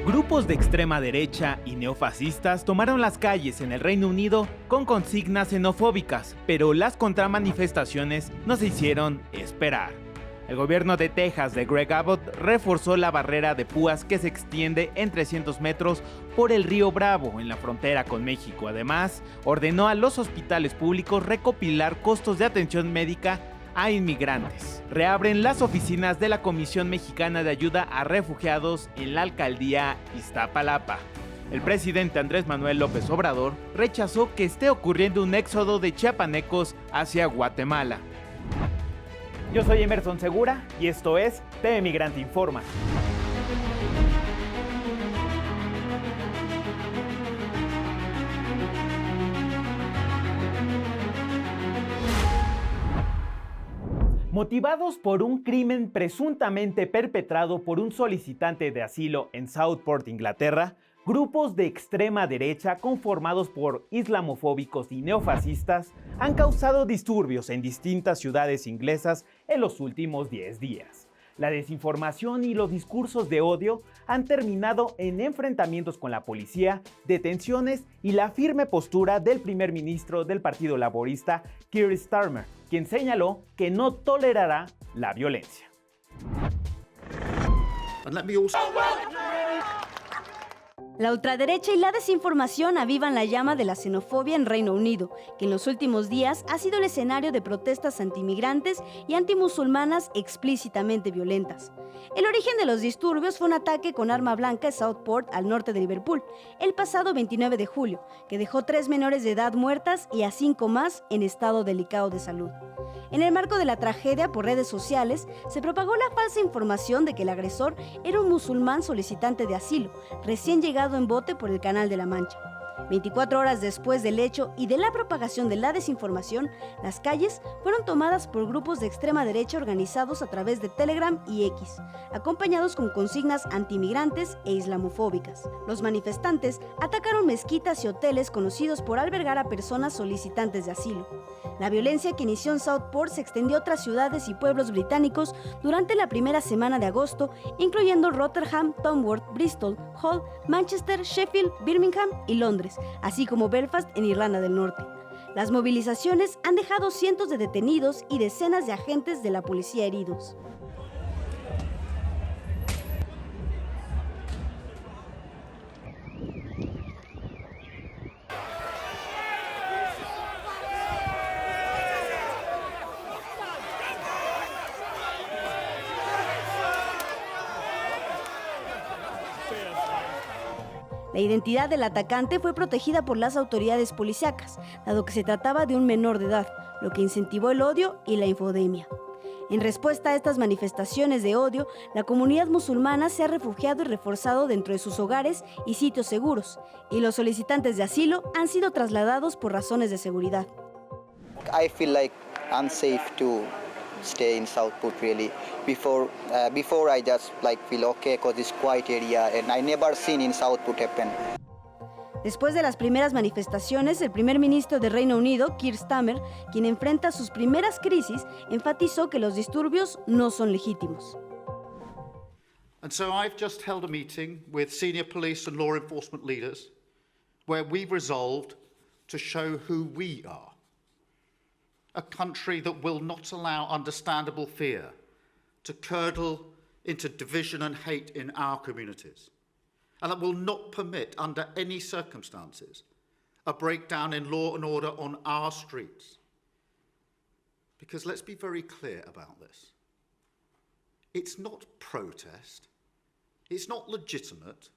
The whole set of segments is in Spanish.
Grupos de extrema derecha y neofascistas tomaron las calles en el Reino Unido con consignas xenofóbicas, pero las contramanifestaciones no se hicieron esperar. El gobierno de Texas de Greg Abbott reforzó la barrera de púas que se extiende en 300 metros por el río Bravo en la frontera con México. Además, ordenó a los hospitales públicos recopilar costos de atención médica a inmigrantes. Reabren las oficinas de la Comisión Mexicana de Ayuda a Refugiados en la alcaldía Iztapalapa. El presidente Andrés Manuel López Obrador rechazó que esté ocurriendo un éxodo de chiapanecos hacia Guatemala. Yo soy Emerson Segura y esto es TV Migrante Informa. Motivados por un crimen presuntamente perpetrado por un solicitante de asilo en Southport, Inglaterra, grupos de extrema derecha conformados por islamofóbicos y neofascistas han causado disturbios en distintas ciudades inglesas en los últimos 10 días. La desinformación y los discursos de odio han terminado en enfrentamientos con la policía, detenciones y la firme postura del primer ministro del Partido Laborista, Keir Starmer, quien señaló que no tolerará la violencia. La ultraderecha y la desinformación avivan la llama de la xenofobia en Reino Unido, que en los últimos días ha sido el escenario de protestas antimigrantes y antimusulmanas explícitamente violentas. El origen de los disturbios fue un ataque con arma blanca en Southport, al norte de Liverpool, el pasado 29 de julio, que dejó 3 menores de edad muertas y a 5 más en estado delicado de salud. En el marco de la tragedia, por redes sociales, se propagó la falsa información de que el agresor era un musulmán solicitante de asilo, recién llegado en bote por el Canal de la Mancha. 24 horas después del hecho y de la propagación de la desinformación, las calles fueron tomadas por grupos de extrema derecha organizados a través de Telegram y X, acompañados con consignas antimigrantes e islamofóbicas. Los manifestantes atacaron mezquitas y hoteles conocidos por albergar a personas solicitantes de asilo. La violencia que inició en Southport se extendió a otras ciudades y pueblos británicos durante la primera semana de agosto, incluyendo Rotherham, Tamworth, Bristol, Hull, Manchester, Sheffield, Birmingham y Londres, así como Belfast en Irlanda del Norte. Las movilizaciones han dejado cientos de detenidos y decenas de agentes de la policía heridos. La identidad del atacante fue protegida por las autoridades policíacas, dado que se trataba de un menor de edad, lo que incentivó el odio y la infodemia. En respuesta a estas manifestaciones de odio, la comunidad musulmana se ha refugiado y reforzado dentro de sus hogares y sitios seguros, y los solicitantes de asilo han sido trasladados por razones de seguridad. I feel like unsafe to stay in Southport really. Before I just feel okay because it's quiet area and I never seen in Southport happen. Después de las primeras manifestaciones, el primer ministro de Reino Unido, Keir Starmer, quien enfrenta sus primeras crisis, enfatizó que los disturbios no son legítimos. And so I've just held a meeting with senior police and law enforcement leaders where we've resolved to show who we are. A country that will not allow understandable fear to curdle into division and hate in our communities, and that will not permit, under any circumstances, a breakdown in law and order on our streets. Because let's be very clear about this. It's not protest, it's not legitimate,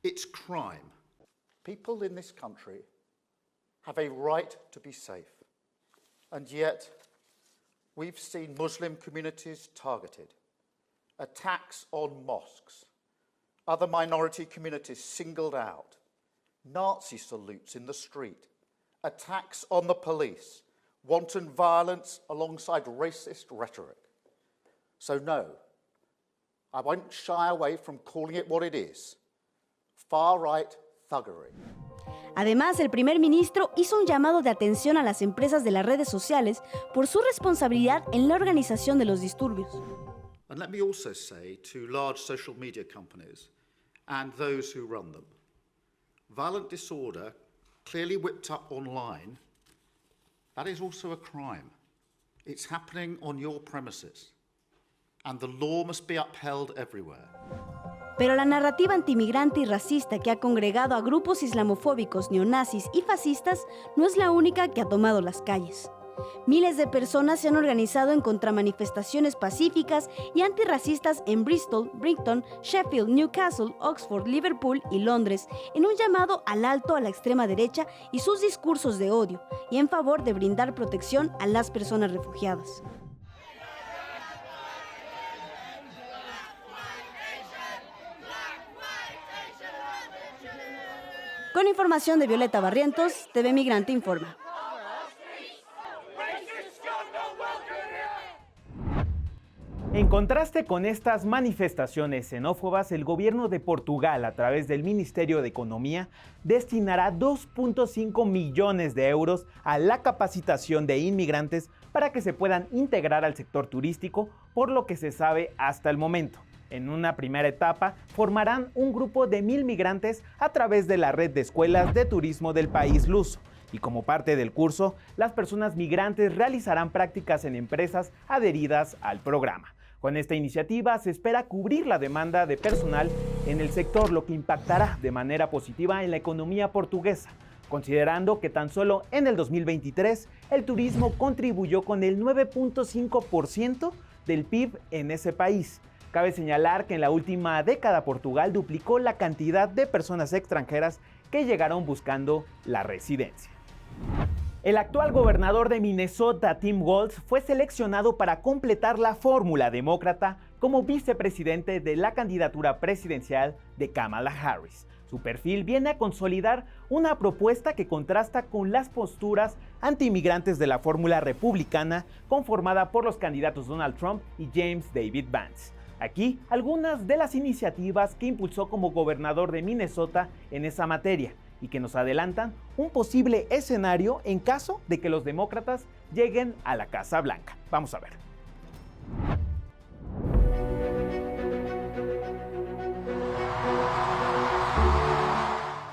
it's crime. People in this country have a right to be safe. And yet, we've seen Muslim communities targeted, attacks on mosques, other minority communities singled out, Nazi salutes in the street, attacks on the police, wanton violence alongside racist rhetoric. So no, I won't shy away from calling it what it is, far-right thuggery. Además, el primer ministro hizo un llamado de atención a las empresas de las redes sociales por su responsabilidad en la organización de los disturbios. And let me also say to large social media companies and those who run them. Violent disorder, clearly whipped up online, that is also a crime. It's happening on your premises, and the law must be upheld everywhere. Pero la narrativa antimigrante y racista que ha congregado a grupos islamofóbicos, neonazis y fascistas no es la única que ha tomado las calles. Miles de personas se han organizado en contramanifestaciones pacíficas y antirracistas en Bristol, Brighton, Sheffield, Newcastle, Oxford, Liverpool y Londres, en un llamado al alto a la extrema derecha y sus discursos de odio, y en favor de brindar protección a las personas refugiadas. Con información de Violeta Barrientos, TV Migrante Informa. En contraste con estas manifestaciones xenófobas, el gobierno de Portugal, a través del Ministerio de Economía, destinará 2.5 millones de euros a la capacitación de inmigrantes para que se puedan integrar al sector turístico, por lo que se sabe hasta el momento. En una primera etapa, formarán un grupo de 1,000 migrantes a través de la red de escuelas de turismo del país luso. Y como parte del curso, las personas migrantes realizarán prácticas en empresas adheridas al programa. Con esta iniciativa se espera cubrir la demanda de personal en el sector, lo que impactará de manera positiva en la economía portuguesa, considerando que tan solo en el 2023 el turismo contribuyó con el 9.5% del PIB en ese país. Cabe señalar que en la última década Portugal duplicó la cantidad de personas extranjeras que llegaron buscando la residencia. El actual gobernador de Minnesota, Tim Walz, fue seleccionado para completar la fórmula demócrata como vicepresidente de la candidatura presidencial de Kamala Harris. Su perfil viene a consolidar una propuesta que contrasta con las posturas antiinmigrantes de la fórmula republicana conformada por los candidatos Donald Trump y James David Vance. Aquí algunas de las iniciativas que impulsó como gobernador de Minnesota en esa materia y que nos adelantan un posible escenario en caso de que los demócratas lleguen a la Casa Blanca. Vamos a ver.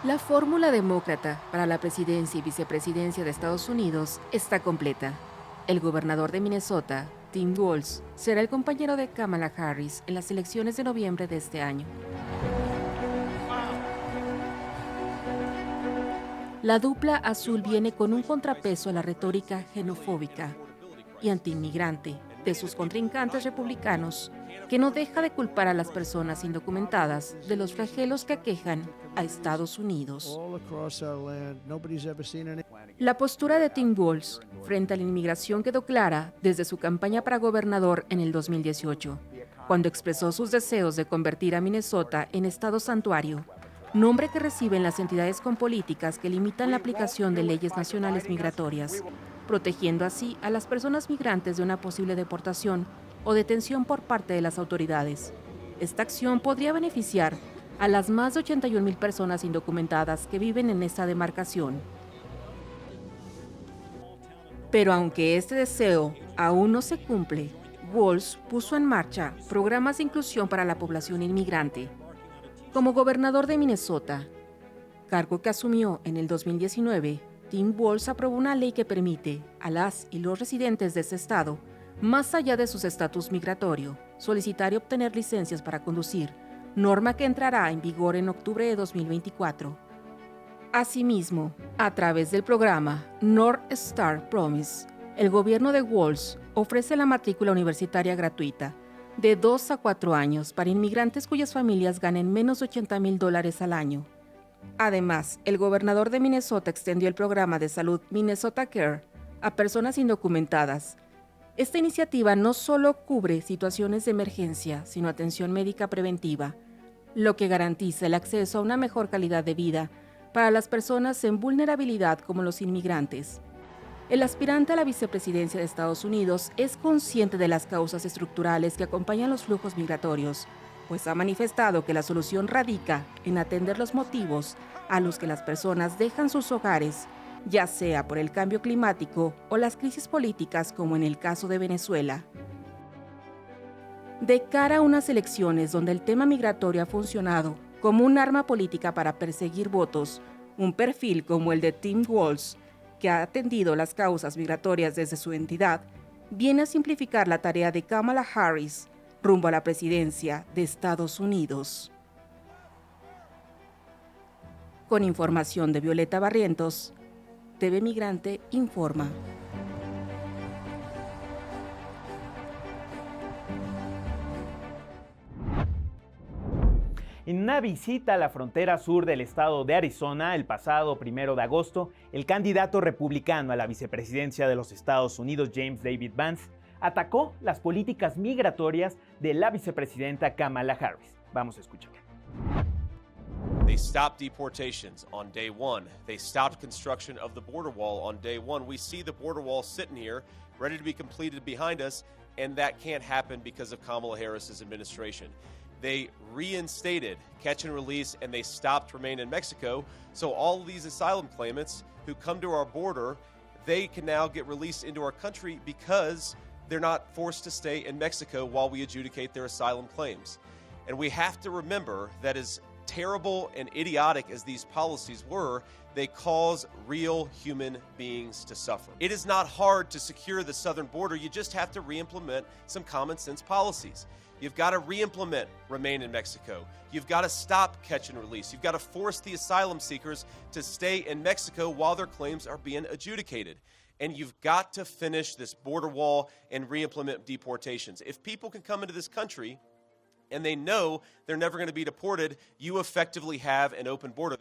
La fórmula demócrata para la presidencia y vicepresidencia de Estados Unidos está completa. El gobernador de Minnesota, Tim Walz, será el compañero de Kamala Harris en las elecciones de noviembre de este año. La dupla azul viene con un contrapeso a la retórica xenofóbica y antiinmigrante de sus contrincantes republicanos, que no deja de culpar a las personas indocumentadas de los flagelos que aquejan a Estados Unidos. La postura de Tim Walz frente a la inmigración quedó clara desde su campaña para gobernador en el 2018, cuando expresó sus deseos de convertir a Minnesota en estado santuario, nombre que reciben las entidades con políticas que limitan la aplicación de leyes nacionales migratorias, protegiendo así a las personas migrantes de una posible deportación o detención por parte de las autoridades. Esta acción podría beneficiar a las más de 81,000 personas indocumentadas que viven en esta demarcación. Pero aunque este deseo aún no se cumple, Walz puso en marcha programas de inclusión para la población inmigrante. Como gobernador de Minnesota, cargo que asumió en el 2019, Tim Walz aprobó una ley que permite a las y los residentes de este estado, más allá de su estatus migratorio, solicitar y obtener licencias para conducir, norma que entrará en vigor en octubre de 2024. Asimismo, a través del programa North Star Promise, el gobierno de Walz ofrece la matrícula universitaria gratuita de 2 a 4 años para inmigrantes cuyas familias ganen menos de $80,000 al año. Además, el gobernador de Minnesota extendió el programa de salud Minnesota Care a personas indocumentadas. Esta iniciativa no solo cubre situaciones de emergencia, sino atención médica preventiva, lo que garantiza el acceso a una mejor calidad de vida para las personas en vulnerabilidad como los inmigrantes. El aspirante a la vicepresidencia de Estados Unidos es consciente de las causas estructurales que acompañan los flujos migratorios, pues ha manifestado que la solución radica en atender los motivos a los que las personas dejan sus hogares, ya sea por el cambio climático o las crisis políticas como en el caso de Venezuela. De cara a unas elecciones donde el tema migratorio ha funcionado como un arma política para perseguir votos, un perfil como el de Tim Walz, que ha atendido las causas migratorias desde su entidad, viene a simplificar la tarea de Kamala Harris rumbo a la presidencia de Estados Unidos. Con información de Violeta Barrientos, TV Migrante informa. En una visita a la frontera sur del estado de Arizona el pasado 1 de agosto, el candidato republicano a la vicepresidencia de los Estados Unidos, James David Vance, atacó las políticas migratorias de la vicepresidenta Kamala Harris. Vamos a escuchar. They stopped deportations on day one. They stopped construction of the border wall on day one. We see the border wall sitting here, ready to be completed behind us, and that can't happen because of Kamala Harris's administration. They reinstated catch and release, and they stopped remain in Mexico. So all of these asylum claimants who come to our border, they can now get released into our country because they're not forced to stay in Mexico while we adjudicate their asylum claims. And we have to remember that as terrible and idiotic as these policies were, they cause real human beings to suffer. It is not hard to secure the southern border. You just have to re-implement some common sense policies. You've got to re-implement Remain in Mexico. You've got to stop catch and release. You've got to force the asylum seekers to stay in Mexico while their claims are being adjudicated. And you've got to finish this border wall and re-implement deportations. If people can come into this country and they know they're never going to be deported, you effectively have an open border.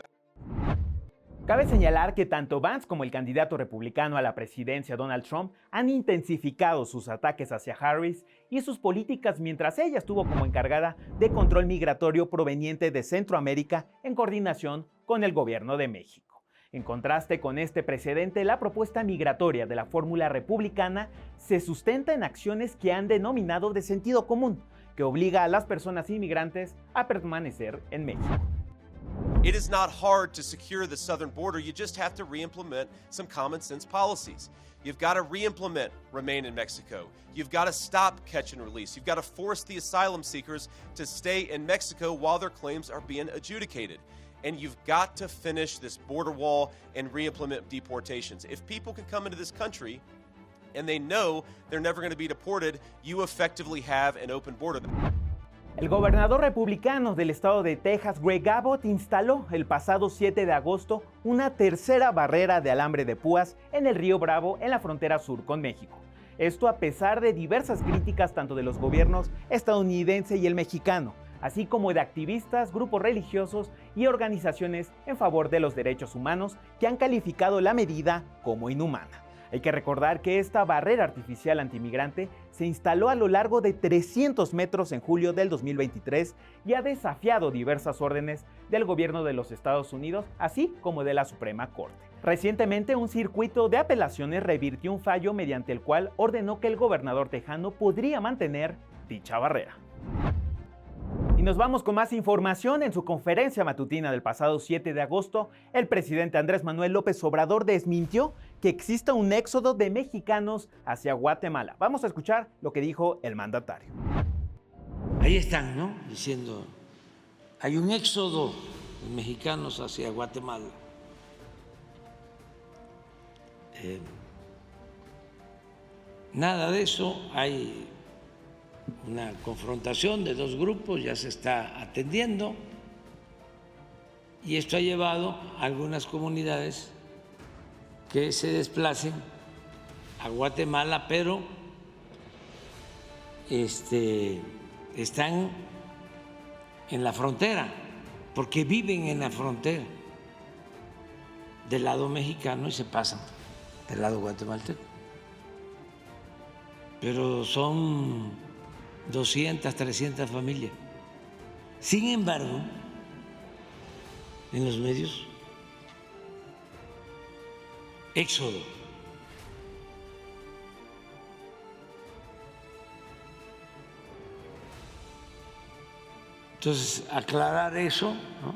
Cabe señalar que tanto Vance como el candidato republicano a la presidencia Donald Trump han intensificado sus ataques hacia Harris y sus políticas mientras ella estuvo como encargada de control migratorio proveniente de Centroamérica en coordinación con el gobierno de México. En contraste con este precedente, la propuesta migratoria de la fórmula republicana se sustenta en acciones que han denominado de sentido común, que obliga a las personas inmigrantes a permanecer en México. It is not hard to secure the southern border. You just have to re-implement some common sense policies. You've got to re-implement Remain in Mexico. You've got to stop catch and release. You've got to force the asylum seekers to stay in Mexico while their claims are being adjudicated. And you've got to finish this border wall and re-implement deportations. If people can come into this country and they know they're never going to be deported, you effectively have an open border. El gobernador republicano del estado de Texas, Greg Abbott, instaló el pasado 7 de agosto una tercera barrera de alambre de púas en el río Bravo en la frontera sur con México. Esto a pesar de diversas críticas tanto de los gobiernos estadounidense y el mexicano, así como de activistas, grupos religiosos y organizaciones en favor de los derechos humanos que han calificado la medida como inhumana. Hay que recordar que esta barrera artificial antimigrante se instaló a lo largo de 300 metros en julio del 2023 y ha desafiado diversas órdenes del gobierno de los Estados Unidos, así como de la Suprema Corte. Recientemente, un circuito de apelaciones revirtió un fallo mediante el cual ordenó que el gobernador tejano podría mantener dicha barrera. Y nos vamos con más información. En su conferencia matutina del pasado 7 de agosto, el presidente Andrés Manuel López Obrador desmintió que exista un éxodo de mexicanos hacia Guatemala. Vamos a escuchar lo que dijo el mandatario. Ahí están, ¿no? Diciendo, hay un éxodo de mexicanos hacia Guatemala. Nada de eso, hay una confrontación de dos grupos, ya se está atendiendo y esto ha llevado a algunas comunidades que se desplacen a Guatemala, pero están en la frontera, porque viven en la frontera del lado mexicano y se pasan del lado guatemalteco. Pero son 200, 300 familias. Sin embargo, en los medios, éxodo. Entonces, aclarar eso, ¿no?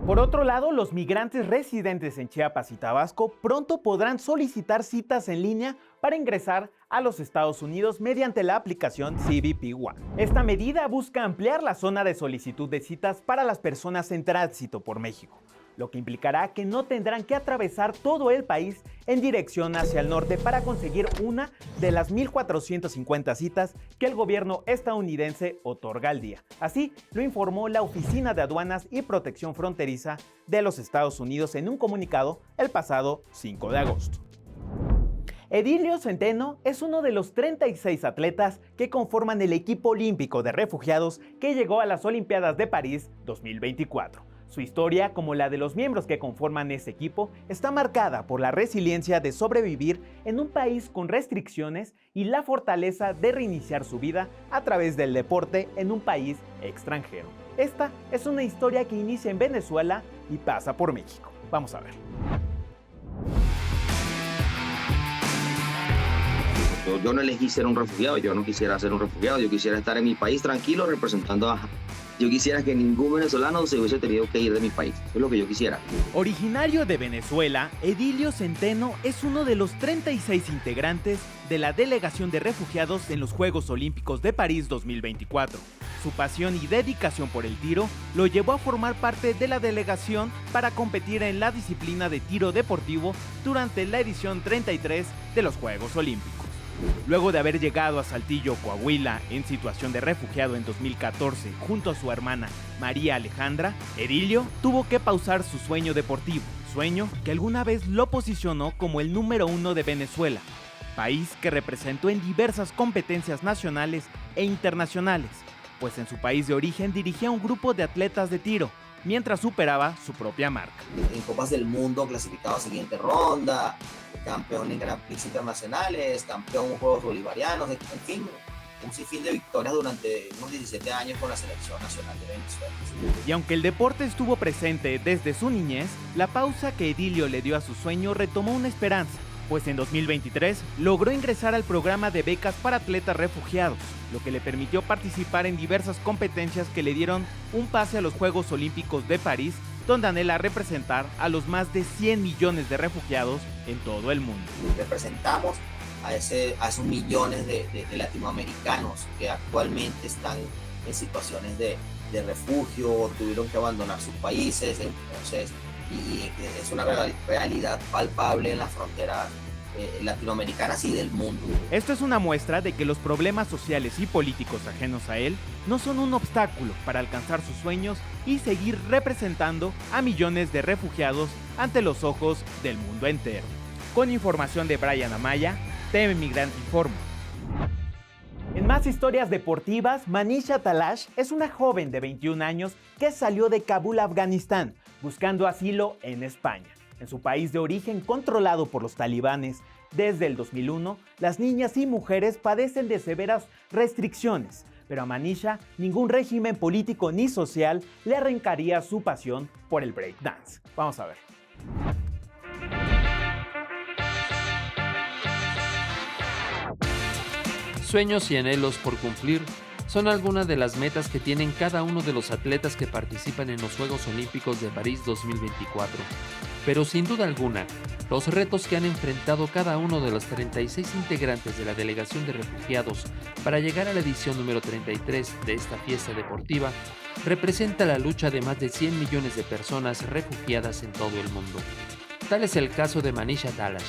Por otro lado, los migrantes residentes en Chiapas y Tabasco pronto podrán solicitar citas en línea para ingresar a los Estados Unidos mediante la aplicación CBP One. Esta medida busca ampliar la zona de solicitud de citas para las personas en tránsito por México, lo que implicará que no tendrán que atravesar todo el país en dirección hacia el norte para conseguir una de las 1,450 citas que el gobierno estadounidense otorga al día. Así lo informó la Oficina de Aduanas y Protección Fronteriza de los Estados Unidos en un comunicado el pasado 5 de agosto. Edilio Centeno es uno de los 36 atletas que conforman el equipo olímpico de refugiados que llegó a las Olimpiadas de París 2024. Su historia, como la de los miembros que conforman ese equipo, está marcada por la resiliencia de sobrevivir en un país con restricciones y la fortaleza de reiniciar su vida a través del deporte en un país extranjero. Esta es una historia que inicia en Venezuela y pasa por México. Vamos a ver. Yo no elegí ser un refugiado, yo no quisiera ser un refugiado, yo quisiera estar en mi país tranquilo representando a... Yo quisiera que ningún venezolano se hubiese tenido que ir de mi país, eso es lo que yo quisiera. Originario de Venezuela, Edilio Centeno es uno de los 36 integrantes de la delegación de refugiados en los Juegos Olímpicos de París 2024. Su pasión y dedicación por el tiro lo llevó a formar parte de la delegación para competir en la disciplina de tiro deportivo durante la edición 33 de los Juegos Olímpicos. Luego de haber llegado a Saltillo, Coahuila, en situación de refugiado en 2014 junto a su hermana María Alejandra, Edilio tuvo que pausar su sueño deportivo, sueño que alguna vez lo posicionó como el número 1 de Venezuela, país que representó en diversas competencias nacionales e internacionales, pues en su país de origen dirigía un grupo de atletas de tiro, mientras superaba su propia marca. En Copas del Mundo clasificado a siguiente ronda, campeón en Grand Prix internacionales, campeón en Juegos Bolivarianos, en fin, un sinfín de victorias durante unos 17 años con la selección nacional de Venezuela. Y aunque el deporte estuvo presente desde su niñez, la pausa que Edilio le dio a su sueño retomó una esperanza, pues en 2023 logró ingresar al programa de becas para atletas refugiados, lo que le permitió participar en diversas competencias que le dieron un pase a los Juegos Olímpicos de París, donde anhela representar a los más de 100 millones de refugiados en todo el mundo. Representamos a esos millones de latinoamericanos que actualmente están en situaciones de refugio, tuvieron que abandonar sus países, entonces, y es una realidad palpable en las fronteras latinoamericanas y del mundo. Esto es una muestra de que los problemas sociales y políticos ajenos a él no son un obstáculo para alcanzar sus sueños y seguir representando a millones de refugiados ante los ojos del mundo entero. Con información de Brian Amaya, TV Migrante Informa. En más historias deportivas, Manisha Talash es una joven de 21 años que salió de Kabul, Afganistán, buscando asilo en España. En su país de origen, controlado por los talibanes desde el 2001, las niñas y mujeres padecen de severas restricciones, pero a Manisha ningún régimen político ni social le arrancaría su pasión por el breakdance. Vamos a ver. Sueños y anhelos por cumplir son algunas de las metas que tienen cada uno de los atletas que participan en los Juegos Olímpicos de París 2024. Pero sin duda alguna, los retos que han enfrentado cada uno de los 36 integrantes de la delegación de refugiados para llegar a la edición número 33 de esta fiesta deportiva representa la lucha de más de 100 millones de personas refugiadas en todo el mundo. Tal es el caso de Manisha Talash,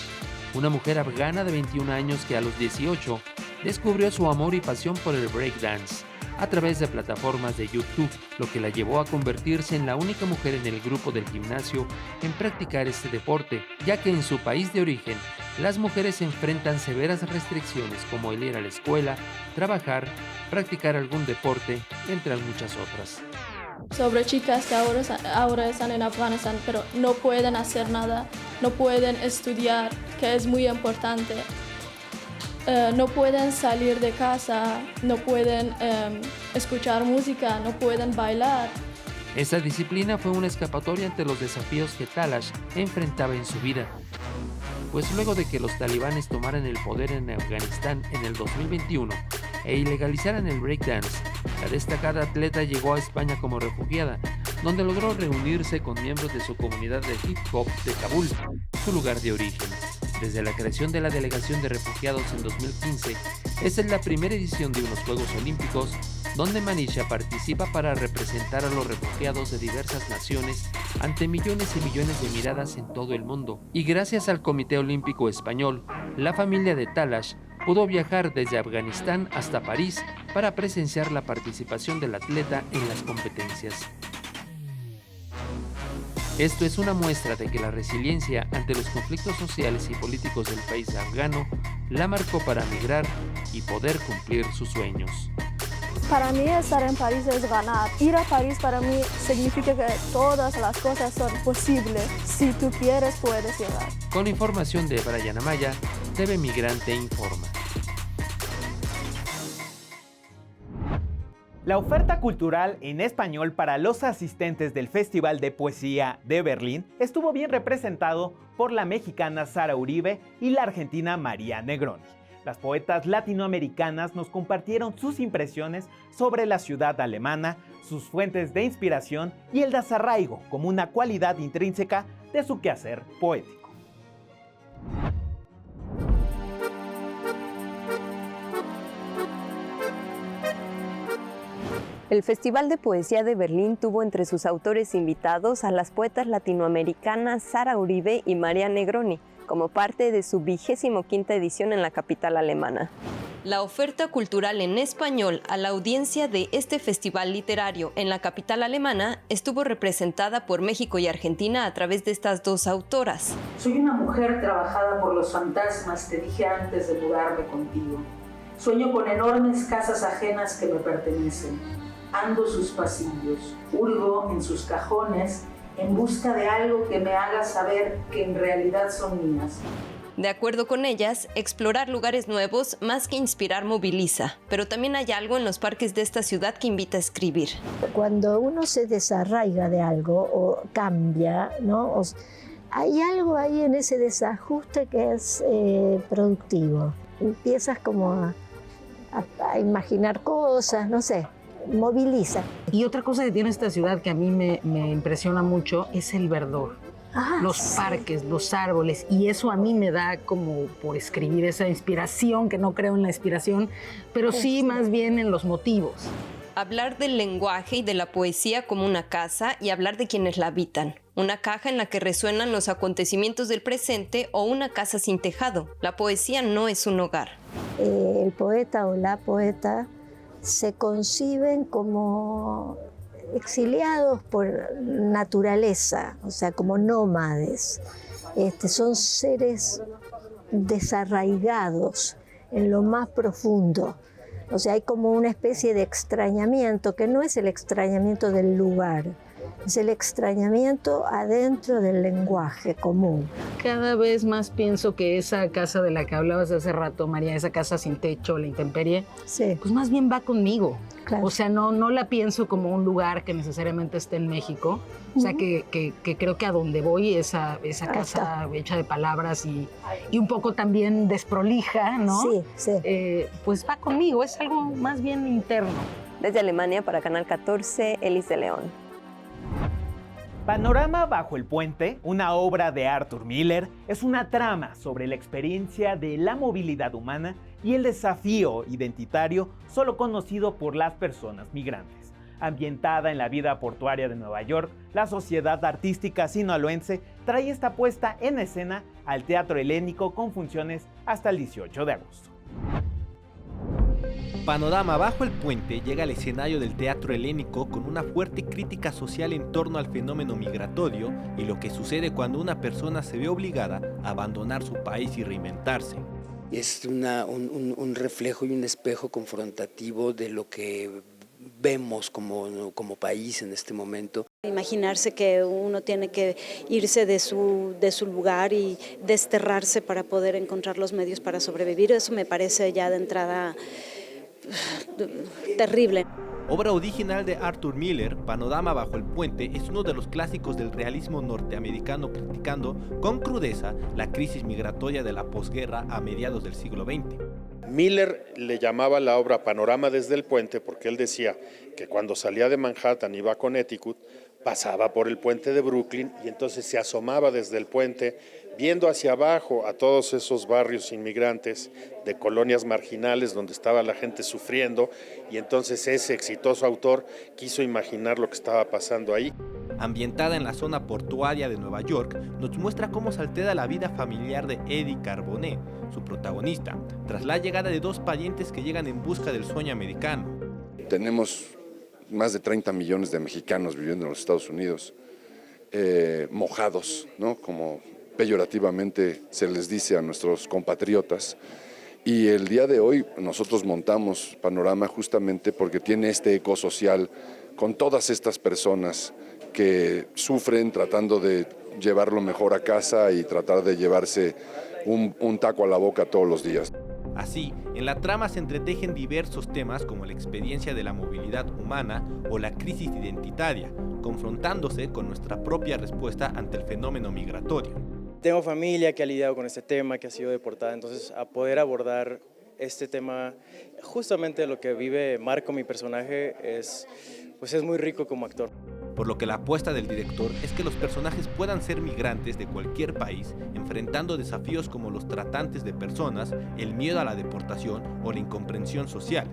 una mujer afgana de 21 años que a los 18 descubrió su amor y pasión por el breakdance a través de plataformas de YouTube, lo que la llevó a convertirse en la única mujer en el grupo del gimnasio en practicar este deporte, ya que en su país de origen, las mujeres enfrentan severas restricciones como el ir a la escuela, trabajar, practicar algún deporte, entre muchas otras. Sobre chicas que ahora están en Afganistán, pero no pueden hacer nada, no pueden estudiar, que es muy importante. No pueden salir de casa, no pueden escuchar música, no pueden bailar. Esta disciplina fue una escapatoria ante los desafíos que Talash enfrentaba en su vida. Pues luego de que los talibanes tomaran el poder en Afganistán en el 2021 e ilegalizaran el breakdance, la destacada atleta llegó a España como refugiada, donde logró reunirse con miembros de su comunidad de hip hop de Kabul, su lugar de origen. Desde la creación de la Delegación de Refugiados en 2015, esta es la primera edición de unos Juegos Olímpicos donde Manisha participa para representar a los refugiados de diversas naciones ante millones y millones de miradas en todo el mundo. Y gracias al Comité Olímpico Español, la familia de Talash pudo viajar desde Afganistán hasta París para presenciar la participación del atleta en las competencias. Esto es una muestra de que la resiliencia ante los conflictos sociales y políticos del país afgano la marcó para migrar y poder cumplir sus sueños. Para mí estar en París es ganar. Ir a París para mí significa que todas las cosas son posibles. Si tú quieres, puedes llegar. Con información de Brian Amaya, TV Migrante Informa. La oferta cultural en español para los asistentes del Festival de Poesía de Berlín estuvo bien representado por la mexicana Sara Uribe y la argentina María Negroni. Las poetas latinoamericanas nos compartieron sus impresiones sobre la ciudad alemana, sus fuentes de inspiración y el desarraigo como una cualidad intrínseca de su quehacer poético. El Festival de Poesía de Berlín tuvo entre sus autores invitados a las poetas latinoamericanas Sara Uribe y María Negroni, como parte de su 25ª edición en la capital alemana. La oferta cultural en español a la audiencia de este festival literario en la capital alemana estuvo representada por México y Argentina a través de estas dos autoras. Soy una mujer trabajada por los fantasmas, te dije antes de mudarme contigo. Sueño con enormes casas ajenas que me pertenecen. Ando sus pasillos, hurgo en sus cajones en busca de algo que me haga saber que en realidad son mías. De acuerdo con ellas, explorar lugares nuevos más que inspirar moviliza, pero también hay algo en los parques de esta ciudad que invita a escribir. Cuando uno se desarraiga de algo o cambia, ¿no? Hay algo ahí en ese desajuste que es productivo. Empiezas como a imaginar cosas, no sé. Moviliza. Y otra cosa que tiene esta ciudad que a mí me impresiona mucho es el verdor. Los parques, los árboles, y eso a mí me da como por escribir esa inspiración, que no creo en la inspiración, pero sí más bien en los motivos. Hablar del lenguaje y de la poesía como una casa y hablar de quienes la habitan. Una caja en la que resuenan los acontecimientos del presente o una casa sin tejado. La poesía no es un hogar. El poeta o la poeta se conciben como exiliados por naturaleza, o sea, como nómades. Son seres desarraigados en lo más profundo. O sea, hay como una especie de extrañamiento, que no es el extrañamiento del lugar, es el extrañamiento adentro del lenguaje común. Cada vez más pienso que esa casa de la que hablabas hace rato, María, esa casa sin techo, la intemperie, pues más bien va conmigo. Claro. O sea, no la pienso como un lugar que necesariamente esté en México. O sea, que creo que a donde voy, esa casa hecha de palabras y un poco también desprolija, ¿no? Sí. Pues va conmigo, es algo más bien interno. Desde Alemania, para Canal 14, Elis de León. Panorama bajo el puente, una obra de Arthur Miller, es una trama sobre la experiencia de la movilidad humana y el desafío identitario solo conocido por las personas migrantes. Ambientada en la vida portuaria de Nueva York, la Sociedad Artística Sinaloense trae esta puesta en escena al Teatro Helénico con funciones hasta el 18 de agosto. Panorama bajo el puente llega al escenario del Teatro Helénico con una fuerte crítica social en torno al fenómeno migratorio y lo que sucede cuando una persona se ve obligada a abandonar su país y reinventarse. Es un reflejo y un espejo confrontativo de lo que vemos como país en este momento. Imaginarse que uno tiene que irse de su lugar y desterrarse para poder encontrar los medios para sobrevivir, eso me parece ya de entrada terrible. Obra original de Arthur Miller, Panorama bajo el puente es uno de los clásicos del realismo norteamericano criticando con crudeza la crisis migratoria de la posguerra a mediados del siglo XX. Miller le llamaba la obra Panorama desde el puente porque él decía que cuando salía de Manhattan iba a Connecticut, pasaba por el puente de Brooklyn y entonces se asomaba desde el puente, viendo hacia abajo a todos esos barrios inmigrantes de colonias marginales donde estaba la gente sufriendo, y entonces ese exitoso autor quiso imaginar lo que estaba pasando ahí. Ambientada en la zona portuaria de Nueva York, nos muestra cómo se altera la vida familiar de Eddie Carbonet, su protagonista, tras la llegada de dos parientes que llegan en busca del sueño americano. Tenemos más de 30 millones de mexicanos viviendo en los Estados Unidos, mojados, ¿no? Como peyorativamente se les dice a nuestros compatriotas. Y el día de hoy nosotros montamos Panorama justamente porque tiene este eco social con todas estas personas que sufren tratando de llevarlo mejor a casa y tratar de llevarse un taco a la boca todos los días. Así, en la trama se entretejen diversos temas como la experiencia de la movilidad humana o la crisis identitaria, confrontándose con nuestra propia respuesta ante el fenómeno migratorio. Tengo familia que ha lidiado con este tema, que ha sido deportada, entonces a poder abordar este tema, justamente lo que vive Marco, mi personaje, es muy rico como actor. Por lo que la apuesta del director es que los personajes puedan ser migrantes de cualquier país, enfrentando desafíos como los tratantes de personas, el miedo a la deportación o la incomprensión social.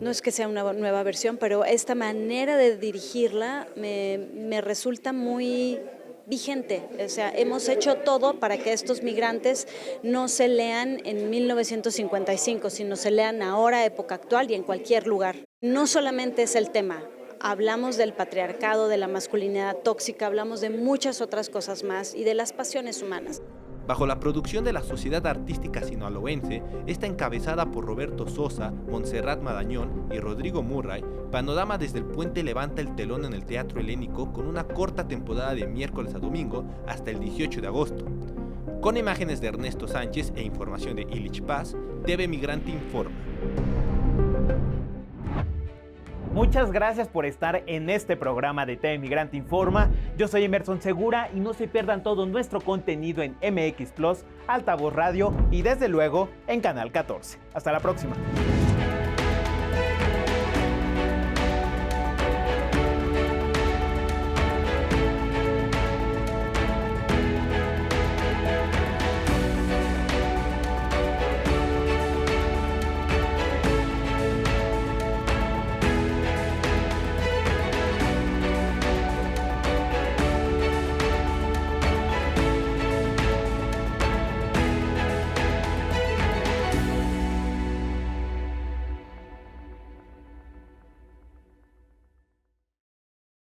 No es que sea una nueva versión, pero esta manera de dirigirla me resulta muy vigente. O sea, hemos hecho todo para que estos migrantes no se lean en 1955, sino se lean ahora, época actual y en cualquier lugar. No solamente es el tema. Hablamos del patriarcado, de la masculinidad tóxica, hablamos de muchas otras cosas más y de las pasiones humanas. Bajo la producción de la Sociedad Artística Sinaloense, está encabezada por Roberto Sosa, Montserrat Madañón y Rodrigo Murray, Panorama desde el Puente levanta el telón en el Teatro Helénico con una corta temporada de miércoles a domingo hasta el 18 de agosto. Con imágenes de Ernesto Sánchez e información de Illich Paz, TV Migrante Informa. Muchas gracias por estar en este programa de TV Migrante Informa. Yo soy Emerson Segura y no se pierdan todo nuestro contenido en MX Plus, Altavoz Radio y desde luego en Canal 14. Hasta la próxima.